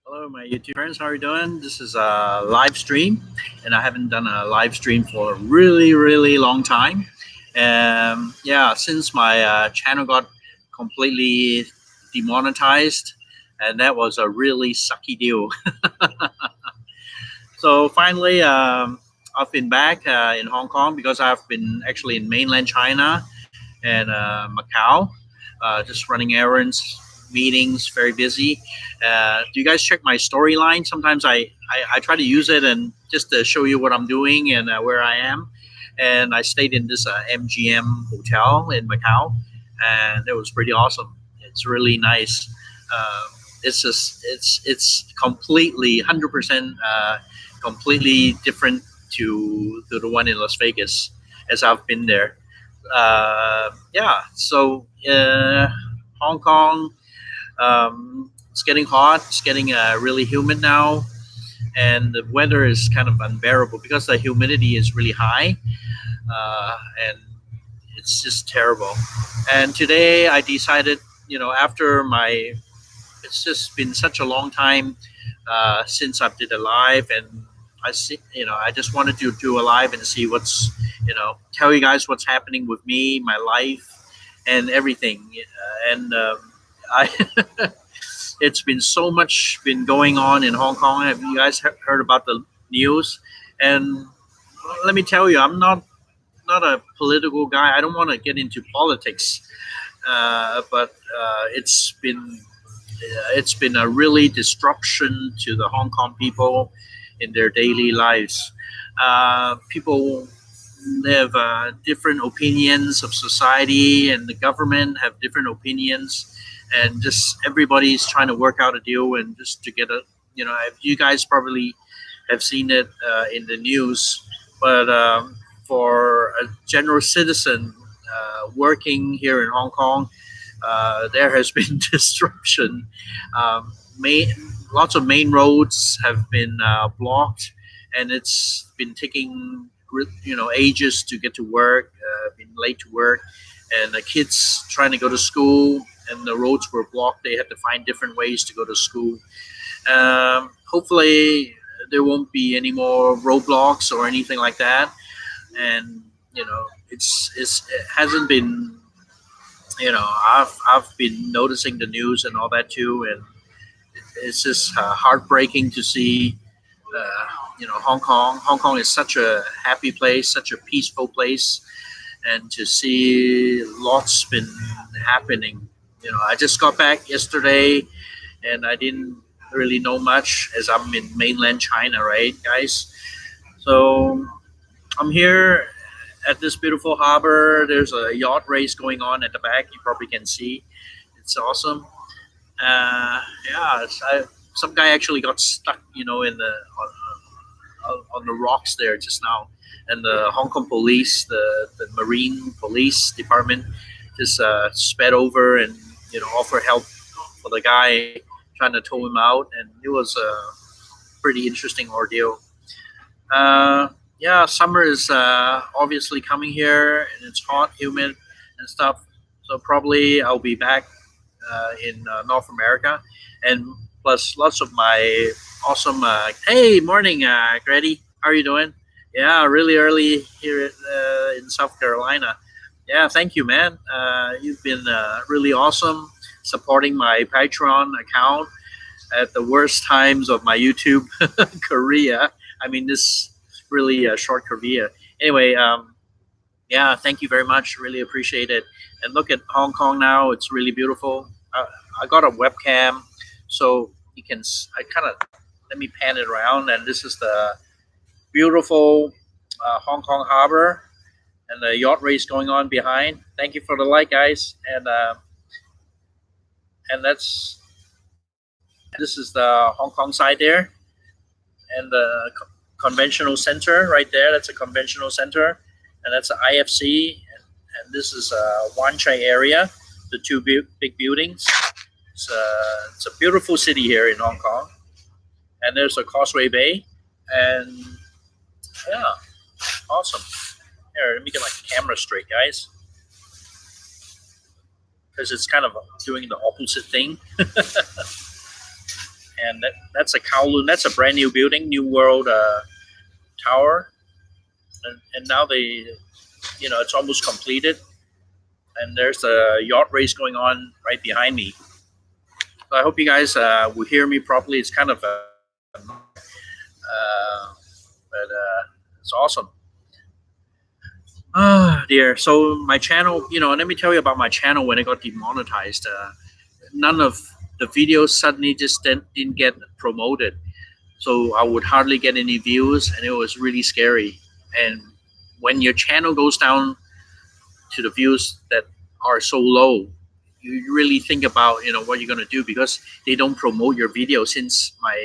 Hello, my YouTube friends. How are you doing? This is a live stream, and I haven't done a live stream for a really, really long time. Yeah, since my channel got completely demonetized, and that was a really sucky deal. So finally, I've been back in Hong Kong because I've been actually in mainland China and Macau, just running errands, meetings, very busy. Do you guys check my storyline? Sometimes I try to use it and just to show you what I'm doing and where I am. And I stayed in this MGM hotel in Macau, and it was pretty awesome. It's really nice. Uh, it's completely 100% completely different to the one in Las Vegas as I've been there. Yeah, so Hong Kong, it's getting hot. It's getting really humid now, and the weather is kind of unbearable because the humidity is really high, and it's just terrible. And today I decided, after my, it's just been such a long time since I did a live, and I see, I just wanted to do a live and see what's, tell you guys what's happening with me, my life, and everything. And I, it's been so much been going on in Hong Kong. Have you guys heard about the news? And let me tell you, I'm not a political guy. I don't want to get into politics, but it's been a really disruption to the Hong Kong people in their daily lives. People have different opinions of society, and the government have different opinions, and just everybody's trying to work out a deal and just to get a, you guys probably have seen it in the news, but for a general citizen working here in Hong Kong, there has been disruption. Um, main, Lots of main roads have been blocked, and it's been taking ages to get to work. Been late to work, and the kids trying to go to school, and the roads were blocked. They had to find different ways to go to school. Hopefully, there won't be any more roadblocks or anything like that. And it hasn't been, I've been noticing the news and all that too, and it's just heartbreaking to see. Hong Kong. Hong Kong is such a happy place, such a peaceful place, and to see lots been happening. I just got back yesterday, and I didn't really know much as I'm in mainland China, right, guys? So I'm here at this beautiful harbor. There's a yacht race going on at the back. You probably can see. It's awesome. Yeah, some guy actually got stuck, in on the rocks there just now, and the Hong Kong police, the Marine Police Department, just sped over and offer help for the guy trying to tow him out, and it was a pretty interesting ordeal. Yeah, summer is obviously coming here, and it's hot, humid, and stuff. So probably I'll be back in North America, and plus lots of my awesome. Hey, morning, Grady. How are you doing? Yeah, really early here in South Carolina. Yeah, thank you, man. You've been really awesome supporting my Patreon account at the worst times of my YouTube career. I mean, this really short career. Anyway, yeah, thank you very much. Really appreciate it. And look at Hong Kong now; it's really beautiful. I got a webcam, so you can. I kind of let me pan it around, and this is the beautiful Hong Kong harbor and the yacht race going on behind. Thank you for the like, guys, and this is the Hong Kong side there, and the conventional center right there. That's a conventional center, and that's the IFC, and this is Wan Chai area, the two big buildings. It's a beautiful city here in Hong Kong, and there's a Causeway Bay, and yeah, awesome. Here, let me get my camera straight, guys, because it's kind of doing the opposite thing. and that's a Kowloon. That's a brand new building, New World Tower, and now it's almost completed, and there's a yacht race going on right behind me. So I hope you guys will hear me properly. It's kind of but it's awesome. Ah, dear. So my channel, let me tell you about my channel when it got demonetized. None of the videos suddenly just didn't get promoted. So I would hardly get any views, and it was really scary. And when your channel goes down to the views that are so low, you really think about what you're gonna do, because they don't promote your video since my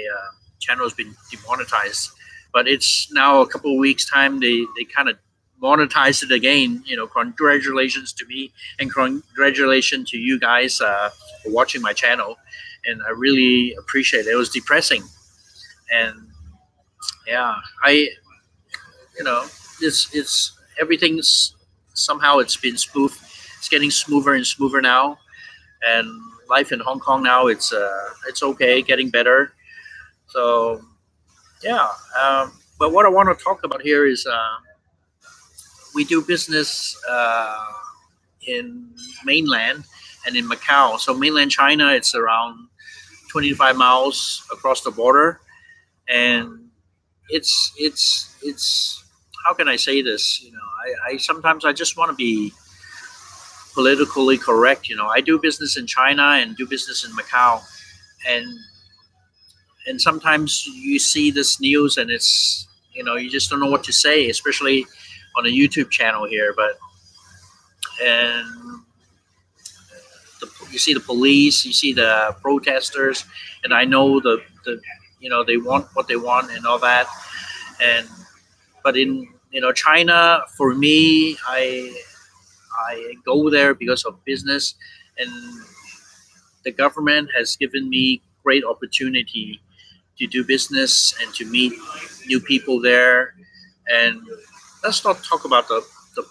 channel has been demonetized. But it's now a couple of weeks time they kind of monetized it again. Congratulations to me, and congratulations to you guys for watching my channel, and I really appreciate it. It was depressing, and yeah, you know it's everything's somehow it's been smooth. It's getting smoother and smoother now, and life in Hong Kong now it's okay, getting better. So yeah, but what I want to talk about here is we do business in mainland and in Macau. So mainland China, it's around 25 miles across the border, and it's how can I say this? I sometimes I just want to be politically correct. I do business in China and do business in Macau, and sometimes you see this news and it's you just don't know what to say, especially on a YouTube channel here. But and you see the police, you see the protesters, and I know the they want what they want and all that. And but in China, for me, I go there because of business, and the government has given me great opportunity to do business and to meet new people there. And let's not talk about the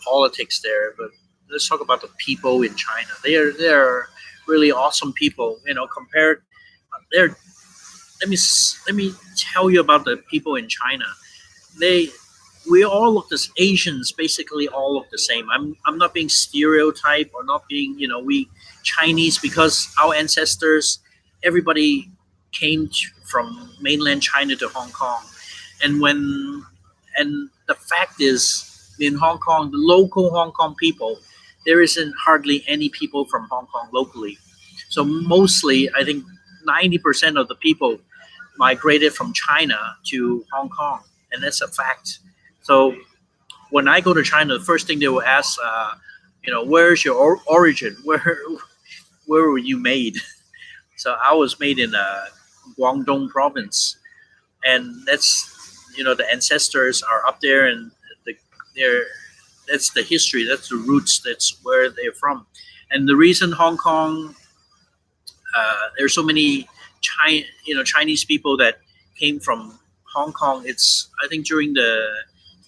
politics there, but let's talk about the people in China. They're really awesome people. Compared, they're let me tell you about the people in China. They we all look as Asians, basically all look the same. I'm not being stereotyped or not being we Chinese, because our ancestors, everybody came from mainland China to Hong Kong, and the fact is, in Hong Kong, the local Hong Kong people, there isn't hardly any people from Hong Kong locally. So mostly, I think 90% of the people migrated from China to Hong Kong, and that's a fact. So when I go to China, the first thing they will ask, where's your origin? Where were you made? So I was made in Guangdong province, and that's the ancestors are up there, and they're that's the history, that's the roots, that's where they're from. And the reason Hong Kong, there's so many Chinese people that came from Hong Kong. It's I think during the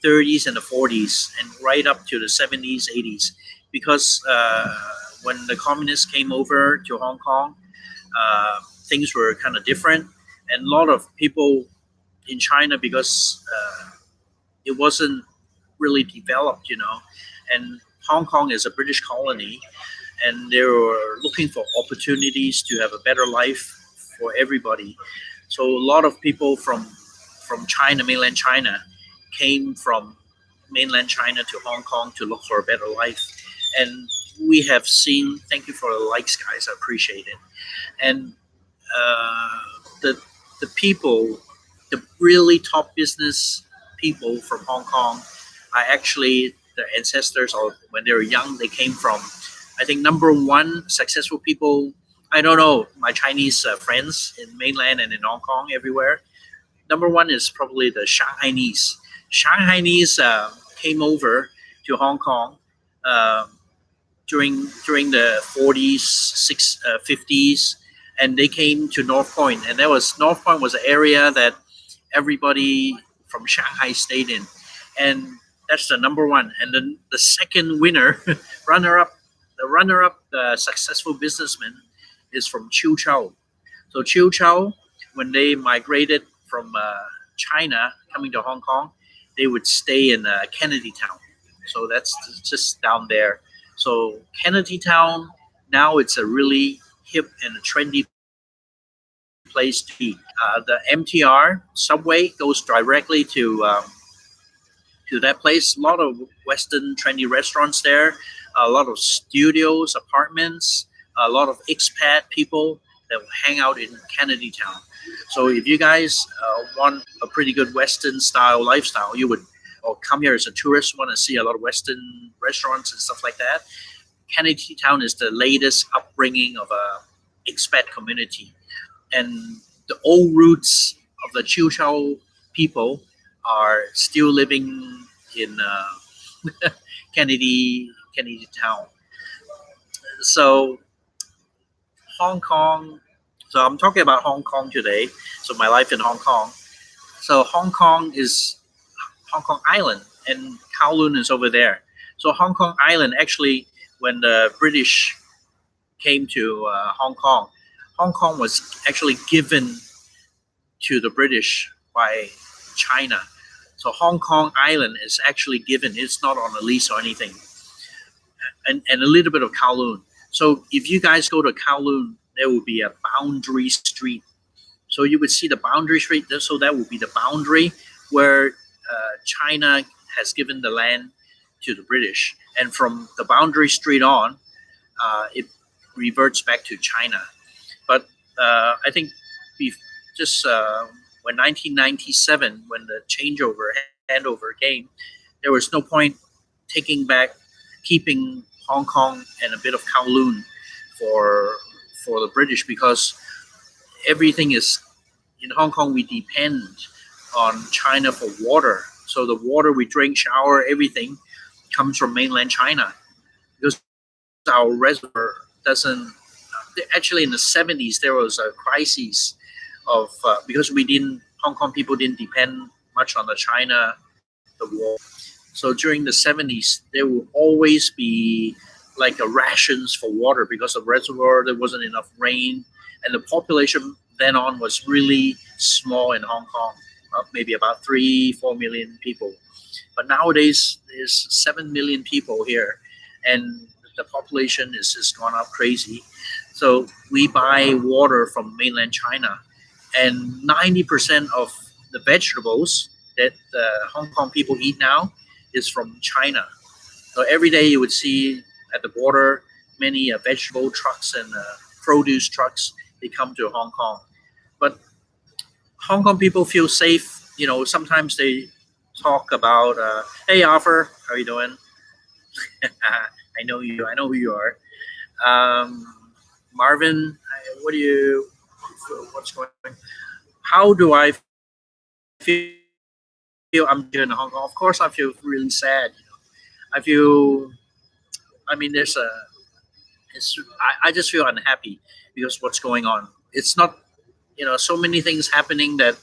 30s and the 40s and right up to the 70s, 80s, because when the communists came over to Hong Kong, things were kind of different, and a lot of people in China, because it wasn't really developed, and Hong Kong is a British colony, and they were looking for opportunities to have a better life for everybody. So a lot of people from China, mainland China, came from mainland China to Hong Kong to look for a better life. And we have seen, thank you for the likes, guys, I appreciate it. And the people, the really top business people from Hong Kong, are actually the ancestors, or when they were young, they came from, I think, number one successful people. I don't know, my Chinese friends in mainland and in Hong Kong, everywhere. Number one is probably the Shanghainese. Shanghainese came over to Hong Kong during the 40s, 50s, and they came to North Point, and North Point was an area that everybody from Shanghai stayed in, and that's the number one. And then the second winner, the successful businessman is from Chiu Chou. So Chiu Chou when they migrated from China coming to Hong Kong, they would stay in Kennedy Town. So that's just down there. So Kennedy Town now it's a really hip and a trendy place to be. The MTR subway goes directly to that place. A lot of Western trendy restaurants there, a lot of studios, apartments, a lot of expat people that hang out in Kennedy Town. So if you guys want a pretty good Western style lifestyle, you would or come here as a tourist, want to see a lot of Western restaurants and stuff like that. Kennedy Town is the latest upbringing of a expat community, and the old roots of the Chiu Chow people are still living in Kennedy Town. So Hong Kong. So I'm talking about Hong Kong today. So my life in Hong Kong. So Hong Kong is Hong Kong Island, and Kowloon is over there. So Hong Kong Island actually, when the British came to Hong Kong was actually given to the British by China. So Hong Kong Island is actually given. It's not on a lease or anything. And a little bit of Kowloon. So if you guys go to Kowloon, there will be a boundary street. So you would see the boundary street. So that will be the boundary where China has given the land to the British. And from the boundary street on, it reverts back to China. But I think just when 1997, when the handover came, there was no point keeping Hong Kong and a bit of Kowloon for the British, because everything is in Hong Kong. We depend on China for water, so the water we drink, shower, everything comes from mainland China, because our reservoir doesn't. Actually, in the 70s, there was a crisis of because Hong Kong people didn't depend much on the water. So during the 70s, there will always be like a rations for water because of reservoir. There wasn't enough rain, and the population then on was really small in Hong Kong, maybe about 3-4 million people. But nowadays, there's 7 million people here, and the population is just gone up crazy. So we buy water from mainland China, and 90% of the vegetables that Hong Kong people eat now is from China. So every day you would see at the border many vegetable trucks and produce trucks. They come to Hong Kong, but Hong Kong people feel safe. Sometimes they talk about, "Hey, Arthur, how are you doing?" I know you. I know who you are. Marvin, what's going on? How do I feel? I'm here in Hong Kong. Of course, I feel really sad. I feel, there's I just feel unhappy because what's going on. It's not, so many things happening that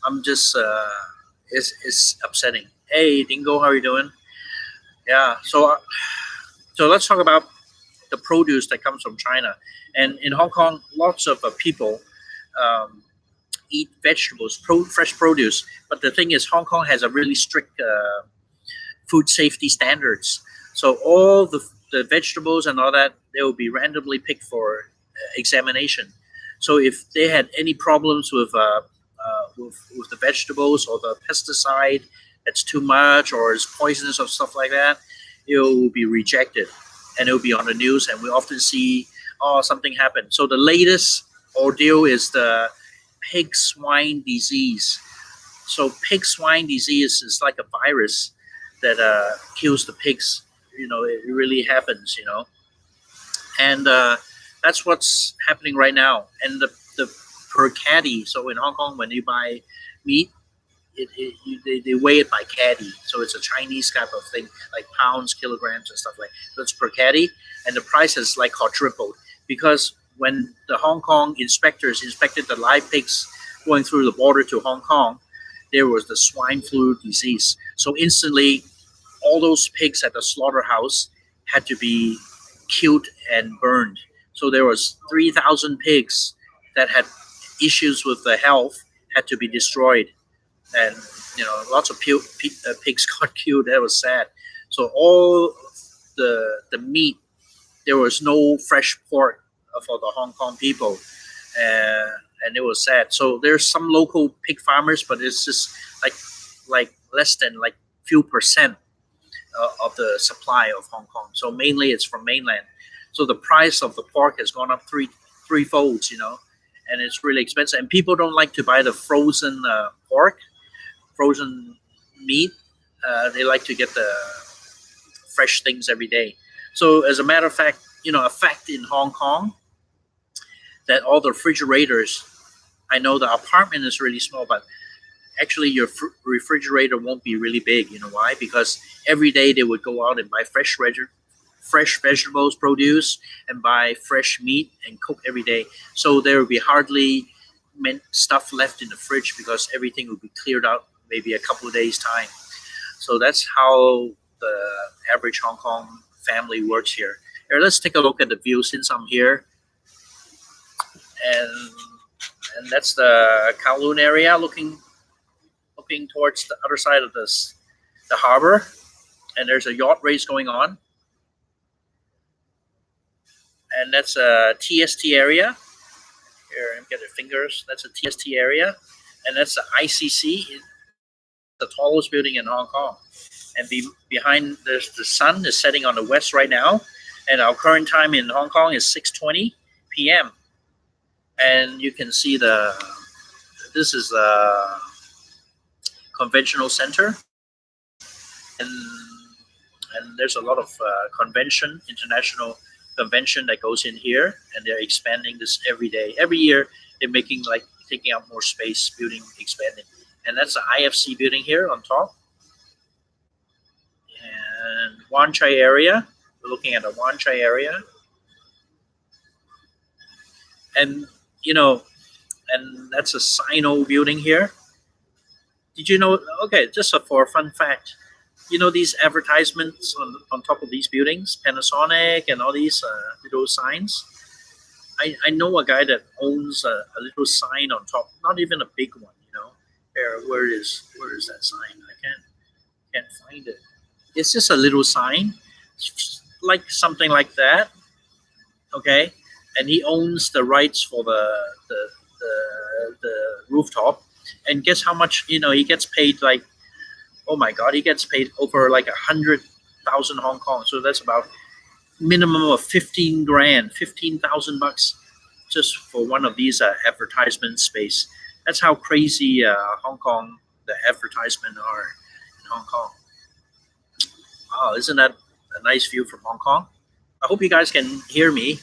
I'm just, it's upsetting. Hey, Dingo, how are you doing? Yeah. So let's talk about the produce that comes from China. And in Hong Kong, lots of people eat vegetables, fresh produce. But the thing is, Hong Kong has a really strict food safety standards. So all the vegetables and all that, they will be randomly picked for examination. So if they had any problems with the vegetables or the pesticide that's too much or is poisonous or stuff like that, it will be rejected, and it will be on the news. And we often see, something happened. So the latest ordeal is the pig swine disease. So pig swine disease is like a virus that kills the pigs. It really happens. And that's what's happening right now. And the per caddy. So in Hong Kong, when you buy meat, they weigh it by caddy. So it's a Chinese type of thing, like pounds, kilograms, and stuff like that. So it's per caddy, and the price has like quadrupled because when the Hong Kong inspectors inspected the live pigs going through the border to Hong Kong, there was the swine flu disease. So instantly, all those pigs at the slaughterhouse had to be killed and burned. So there was 3,000 pigs that had issues with the health had to be destroyed, and lots of pigs got killed. That was sad. So all the meat, there was no fresh pork for the Hong Kong people, and it was sad. So there's some local pig farmers, but it's just like less than like few percent of the supply of Hong Kong. So mainly it's from mainland. So the price of the pork has gone up three folds, and it's really expensive. And people don't like to buy the frozen pork, frozen meat. They like to get the fresh things every day. So as a matter of fact, a fact in Hong Kong, that all the refrigerators, I know the apartment is really small, but actually your refrigerator won't be really big. You know why? Because every day they would go out and buy fresh vegetables, produce, and buy fresh meat and cook every day. So there will be hardly stuff left in the fridge because everything will be cleared out maybe a couple of days time. So that's how the average Hong Kong family works here. Here, let's take a look at the view since I'm here. And that's the Kowloon area, looking towards the other side of the harbor. And there's a yacht race going on. And that's a TST area. Here, I'm getting fingers. That's a TST area. And that's the ICC, the tallest building in Hong Kong. And behind the sun is setting on the west right now. And our current time in Hong Kong is 6:20 p.m. And you can see this is the conventional center. And there's a lot of international convention that goes in here, and they're expanding this every day. Every year they're taking up more space, building, expanding. And that's the IFC building here on top. And Wan Chai area, we're looking at the Wan Chai area. And and that's a Sino building here. Did you know? Okay, just for a fun fact, these advertisements on top of these buildings, Panasonic and all these little signs. I know a guy that owns a little sign on top, not even a big one. Where is that sign? I can't find it. It's just a little sign, like something like that. Okay, and he owns the rights for the rooftop. And guess how much? He gets paid like, oh my God, he gets paid over like 100,000 Hong Kong. So that's about minimum of 15 grand, 15,000 bucks just for one of these advertisement space. That's how crazy Hong Kong, the advertisement are in Hong Kong. Wow, isn't that a nice view from Hong Kong? I hope you guys can hear me.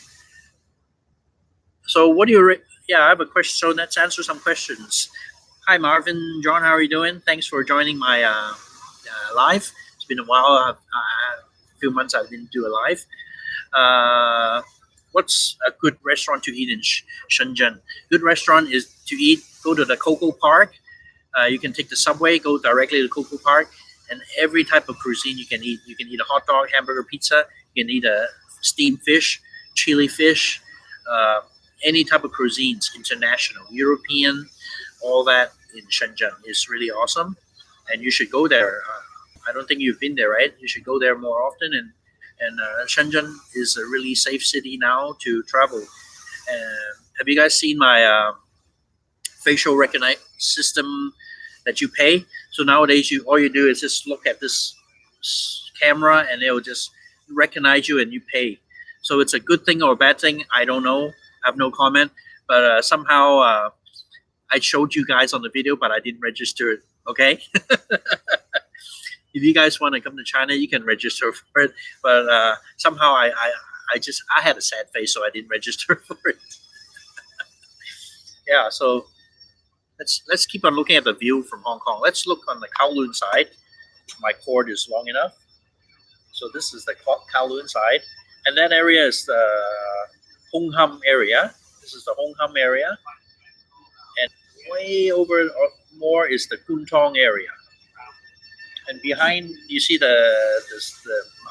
So what do you, I have a question. So let's answer some questions. Hi, Marvin, John, how are you doing? Thanks for joining my live. It's been a while, a few months I didn't do a live. What's a good restaurant to eat in Shenzhen? Good restaurant is to eat, go to the Coco Park. You can take the subway, go directly to Coco Park, and every type of cuisine you can eat. You can eat a hot dog, hamburger, pizza. You can eat a steamed fish, chili fish, any type of cuisines, international, European, all that in Shenzhen is really awesome, and you should go there. I don't think you've been there, right? You should go there more often. And Shenzhen is a really safe city now to travel. Have you guys seen my facial recognition system that you pay? So nowadays, all you do is just look at this camera, and it will just recognize you, and you pay. So it's a good thing or a bad thing, I don't know. I have no comment. But somehow I showed you guys on the video, but I didn't register it. Okay. If you guys want to come to China, you can register for it. But somehow I had a sad face, so I didn't register for it. Yeah. So let's keep on looking at the view from Hong Kong. Let's look on the Kowloon side. My cord is long enough. So this is the Kowloon side, and that area is the Hung Hom area. This is the Hung Hom area, and way over more is the Kwun Tong area. And behind, you see the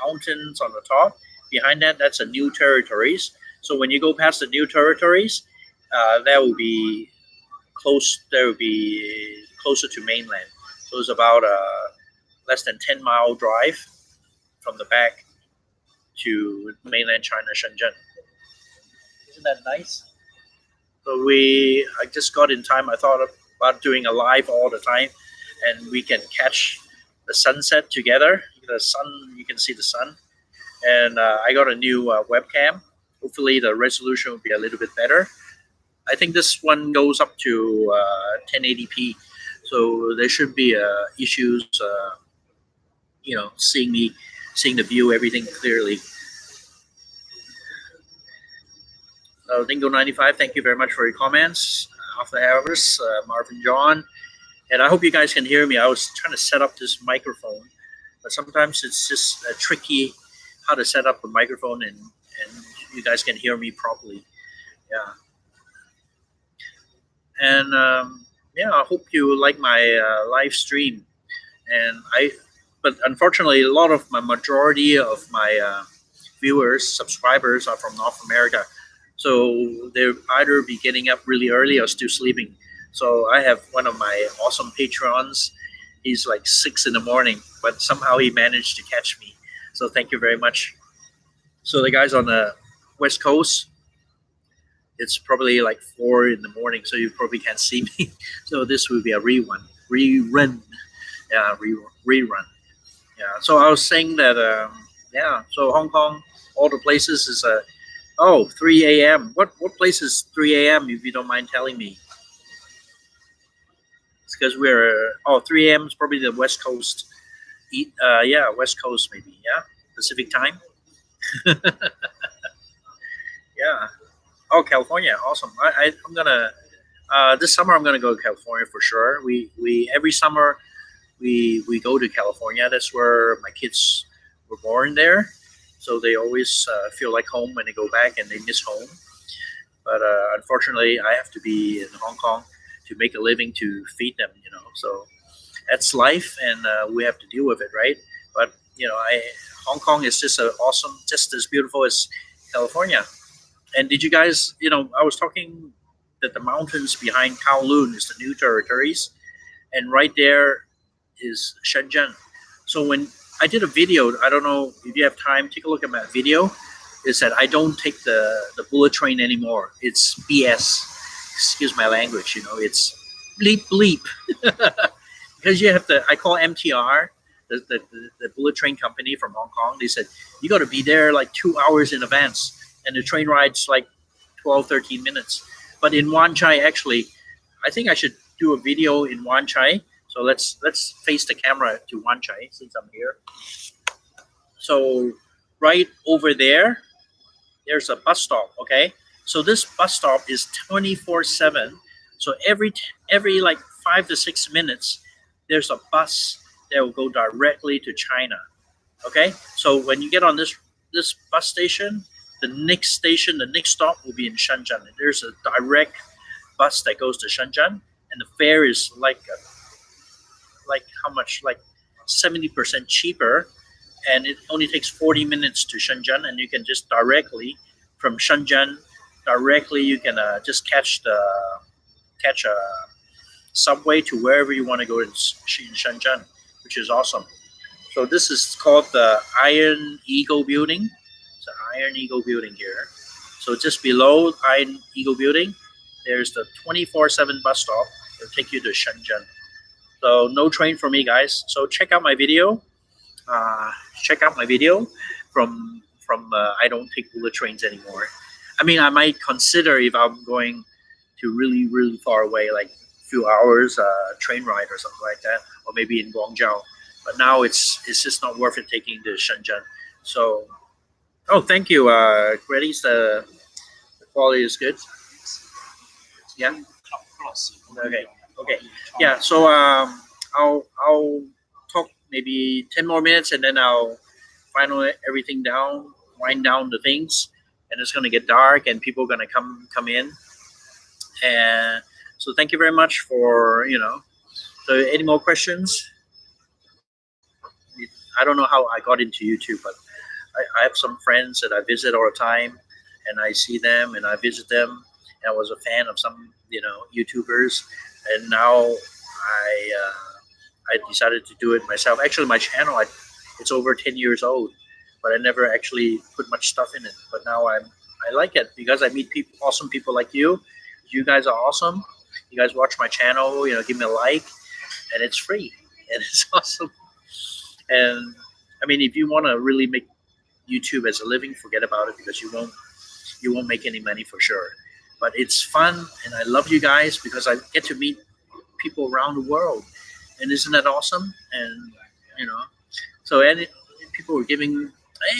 mountains on the top. Behind that, that's the new territories. So when you go past the new territories, that will be there would be closer to mainland. So it's about less than 10-mile drive from the back to mainland China, Shenzhen. Isn't that nice? So I just got in time. I thought about doing a live all the time, and we can catch the sunset together. The sun, you can see the sun, and I got a new webcam. Hopefully, the resolution will be a little bit better. I think this one goes up to 1080p, so there should be issues. Seeing the view, everything clearly. Dingo 95, thank you very much for your comments. After hours, Marvin John, and I hope you guys can hear me. I was trying to set up this microphone, but sometimes it's just tricky how to set up a microphone and you guys can hear me properly. Yeah. And I hope you like my live stream. But unfortunately, a lot of majority of my viewers, subscribers are from North America. So they'll either be getting up really early or still sleeping. So I have one of my awesome patrons. He's like 6 in the morning, but somehow he managed to catch me. So thank you very much. So the guys on the West Coast, it's probably like 4 in the morning, so you probably can't see me. So this will be a rerun. Yeah, rerun. Yeah. So I was saying that, so Hong Kong, all the places is 3 a.m. What place is 3 a.m. if you don't mind telling me? It's because 3 a.m. is probably the West Coast. West Coast maybe. Yeah, Pacific time. Yeah. Oh, California, awesome. I'm gonna this summer I'm gonna go to California for sure. We every summer we go to California. That's where my kids were born there, so they always feel like home when they go back and they miss home. But unfortunately, I have to be in Hong Kong to make a living to feed them. So that's life, and we have to deal with it, right? But Hong Kong is just awesome, just as beautiful as California. And did you guys, I was talking that the mountains behind Kowloon is the new territories, and right there is Shenzhen. So when I did a video, I don't know if you have time, take a look at my video. Is that I don't take the bullet train anymore. It's BS. Excuse my language. It's bleep bleep. Because you have to. I call MTR, the bullet train company from Hong Kong. They said you got to be there like 2 hours in advance, and the train ride's like 12, 13 minutes. But in Wan Chai, actually, I think I should do a video in Wan Chai. So let's face the camera to Wan Chai since I'm here. So right over there's a bus stop. Okay, so this bus stop is 24/7. So every like 5 to 6 minutes, there's a bus that will go directly to China. Okay, so when you get on this bus station, the next stop will be in Shenzhen. There's a direct bus that goes to Shenzhen, and the fare is like how much? Like 70% cheaper, and it only takes 40 minutes to Shenzhen, and you can just directly from Shenzhen you can just catch a subway to wherever you want to go in Shenzhen, which is awesome. So this is called the Iron Eagle Building. It's an Iron Eagle Building here. So just below Iron Eagle Building, there's the 24/7 bus stop. It'll take you to Shenzhen. So no train for me, guys. So check out my video. From I don't take bullet trains anymore. I mean, I might consider if I'm going to really, really far away, like a few hours train ride or something like that, or maybe in Guangzhou. But now it's just not worth it taking to Shenzhen. So, thank you, Grady's. The quality is good. Yeah. Okay. Yeah. So I'll talk maybe 10 more minutes, and then I'll final everything down, wind down the things, and it's gonna get dark, and people are gonna come in. And so thank you very much for So any more questions? I don't know how I got into YouTube, but I have some friends that I visit all the time, and I see them and I visit them, I was a fan of some, YouTubers, and now I decided to do it myself. Actually, my channel, it's over 10 years old, but I never actually put much stuff in it. But now I like it because I meet people, awesome people like you. You guys are awesome. You guys watch my channel, give me a like, and it's free, and it's awesome. And I mean, if you want to really make YouTube as a living, forget about it because you won't make any money for sure. But it's fun, and I love you guys because I get to meet people around the world, and isn't that awesome? And you know, so any people were giving,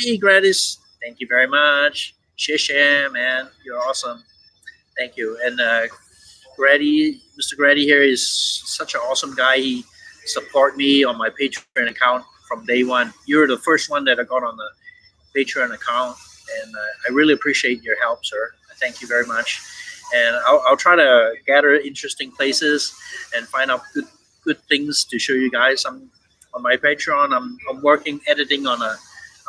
hey, Gladys, thank you very much. 谢谢, man, you're awesome. Thank you. And Grady, Mr. Grady here is such an awesome guy. He support me on my Patreon account from day one. You're the first one that I got on the Patreon account, and I really appreciate your help, sir. Thank you very much. And I'll try to gather interesting places and find out good things to show you guys. I'm on my Patreon. I'm working editing on a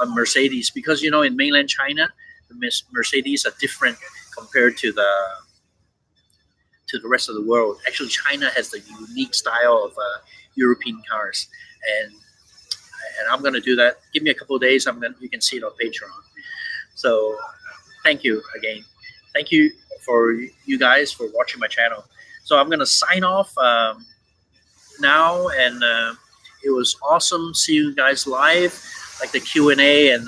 Mercedes because in mainland China the Mercedes are different compared to the rest of the world. Actually, China has the unique style of European cars, and I'm gonna do that. Give me a couple of days. You can see it on Patreon. So, thank you again. Thank you for you guys for watching my channel. So I'm gonna sign off now, and it was awesome seeing you guys live, like the Q&A and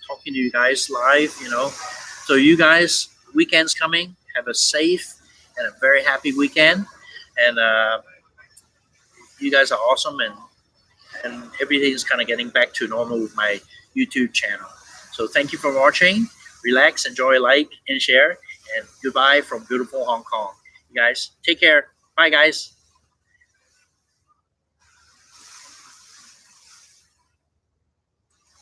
talking to you guys live. So you guys, weekend's coming. Have a safe and a very happy weekend, and you guys are awesome, and everything is kind of getting back to normal with my YouTube channel. So thank you for watching. Relax, enjoy, like, and share, and goodbye from beautiful Hong Kong. You guys take care. Bye, guys.